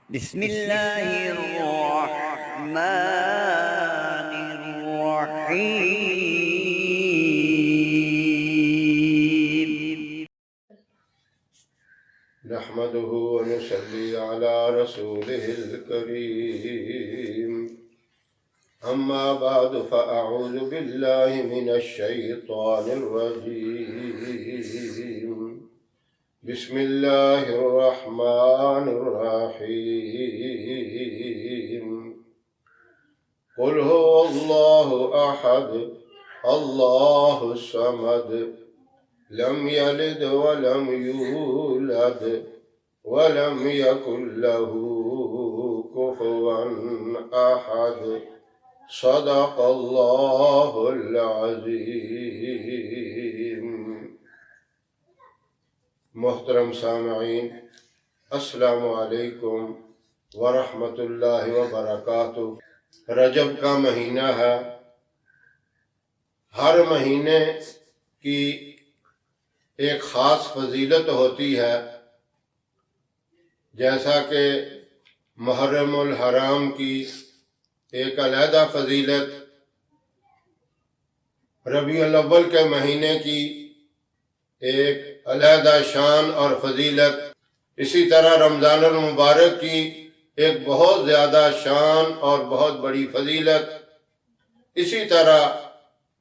بسم اللہ الرحمن الرحیم۔ نحمده ونصلي على رسوله الكريم. أما بعد فأعوذ بالله من الشيطان الرجيم. بسم الله الرحمن الرحيم. قل هو الله أحد الله الصمد لم يلد ولم يولد ولم يكن له كفوا أحد. صدق الله العظيم. محترم سامعین، السلام علیکم ورحمۃ اللہ وبرکاتہ۔ رجب کا مہینہ ہے۔ ہر مہینے کی ایک خاص فضیلت ہوتی ہے، جیسا کہ محرم الحرام کی ایک علیحدہ فضیلت، ربیع الاول کے مہینے کی ایک علیحدہ شان اور فضیلت، اسی طرح رمضان المبارک کی ایک بہت زیادہ شان اور بہت بڑی فضیلت، اسی طرح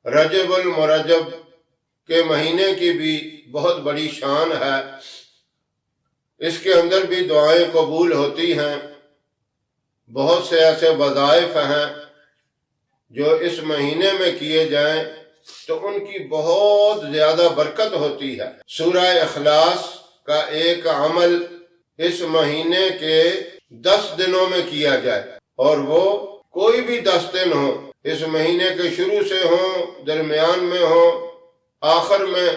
رجب المرجب کے مہینے کی بھی بہت بڑی شان ہے۔ اس کے اندر بھی دعائیں قبول ہوتی ہیں۔ بہت سے ایسے وظائف ہیں جو اس مہینے میں کیے جائیں تو ان کی بہت زیادہ برکت ہوتی ہے۔ سورہ اخلاص کا ایک عمل اس مہینے کے 10 دنوں میں کیا جائے، اور وہ کوئی بھی 10 دن ہو، اس مہینے کے شروع سے ہوں، درمیان میں ہوں، آخر میں،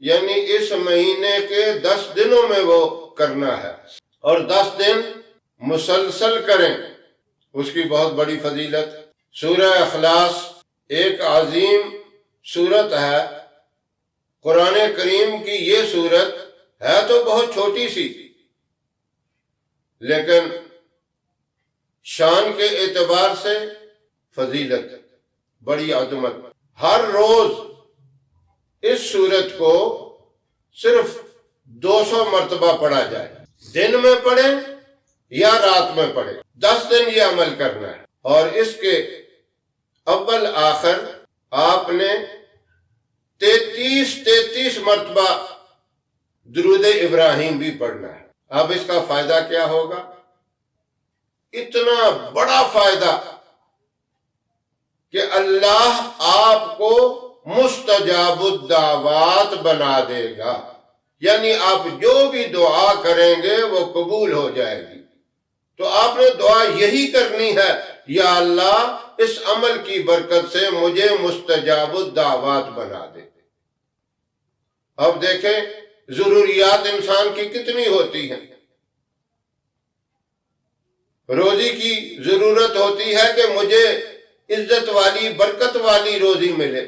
یعنی اس مہینے کے 10 دنوں میں وہ کرنا ہے، اور 10 دن مسلسل کریں، اس کی بہت بڑی فضیلت۔ سورہ اخلاص ایک عظیم سورت ہے۔ قرآن کریم کی یہ سورت ہے تو بہت چھوٹی سی، لیکن شان کے اعتبار سے فضیلت، بڑی عظمت۔ ہر روز اس سورت کو صرف 200 مرتبہ پڑھا جائے، دن میں پڑھیں یا رات میں پڑھیں، 10 دن یہ عمل کرنا ہے، اور اس کے اول آخر آپ نے 33 مرتبہ درود ابراہیم بھی پڑھنا ہے۔ اب اس کا فائدہ کیا ہوگا؟ اتنا بڑا فائدہ کہ اللہ آپ کو مستجاب الدعوات بنا دے گا، یعنی آپ جو بھی دعا کریں گے وہ قبول ہو جائے گی۔ تو آپ نے دعا یہی کرنی ہے، یا اللہ اس عمل کی برکت سے مجھے مستجاب الدعوات بنا دے۔ اب دیکھیں ضروریات انسان کی کتنی ہوتی ہیں۔ روزی کی ضرورت ہوتی ہے کہ مجھے عزت والی، برکت والی روزی ملے،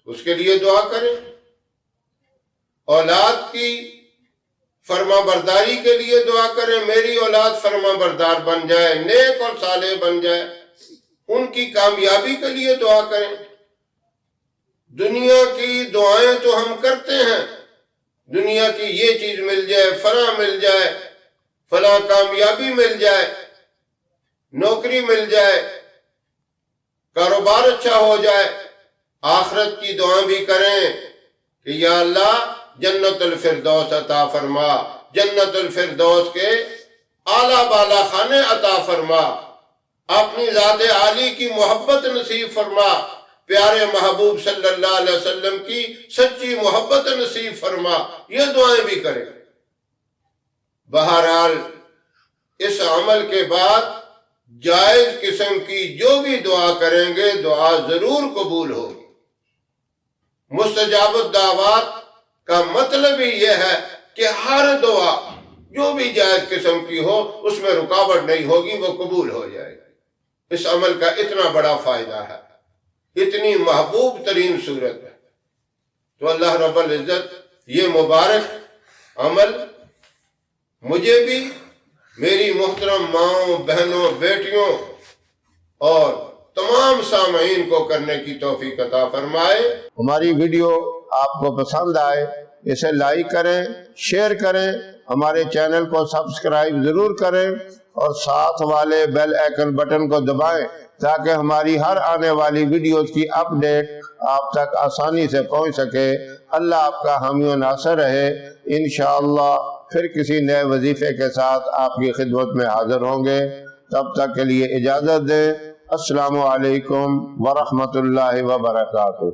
اس کے لیے دعا کریں۔ اولاد کی فرما برداری کے لیے دعا کریں، میری اولاد فرما بردار بن جائے، نیک اور صالح بن جائے، ان کی کامیابی کے لیے دعا کریں۔ دنیا کی دعائیں تو ہم کرتے ہیں، دنیا کی یہ چیز مل جائے، فلاں مل جائے، فلاں کامیابی مل جائے، نوکری مل جائے، کاروبار اچھا ہو جائے۔ آخرت کی دعائیں بھی کریں کہ یا اللہ جنت الفردوس عطا فرما، جنت الفردوس کے اعلیٰ بالا خانے عطا فرما، اپنی ذات عالی کی محبت نصیب فرما، پیارے محبوب صلی اللہ علیہ وسلم کی سچی محبت نصیب فرما، یہ دعائیں بھی کریں۔ بہرحال اس عمل کے بعد جائز قسم کی جو بھی دعا کریں گے دعا ضرور قبول ہوگی۔ مستجاب الدعوات کا مطلب ہی یہ ہے کہ ہر دعا جو بھی جائز قسم کی ہو اس میں رکاوٹ نہیں ہوگی، وہ قبول ہو جائے گی۔ اس عمل کا اتنا بڑا فائدہ ہے، اتنی محبوب ترین صورت ہے۔ تو اللہ رب العزت یہ مبارک عمل مجھے بھی میری محترم ماؤں، بہنوں، بیٹیوں اور تمام سامعین کو کرنے کی توفیق عطا فرمائے۔ ہماری ویڈیو آپ کو پسند آئے اسے لائک کریں، شیئر کریں، ہمارے چینل کو سبسکرائب ضرور کریں اور ساتھ والے بیل آئیکن بٹن کو دبائیں تاکہ ہماری ہر آنے والی ویڈیوز کی اپڈیٹ آپ تک آسانی سے پہنچ سکے۔ اللہ آپ کا حامی و ناصر رہے۔ انشاءاللہ پھر کسی نئے وظیفے کے ساتھ آپ کی خدمت میں حاضر ہوں گے۔ تب تک کے لیے اجازت دیں۔ السلام علیکم ورحمۃ اللہ وبرکاتہ۔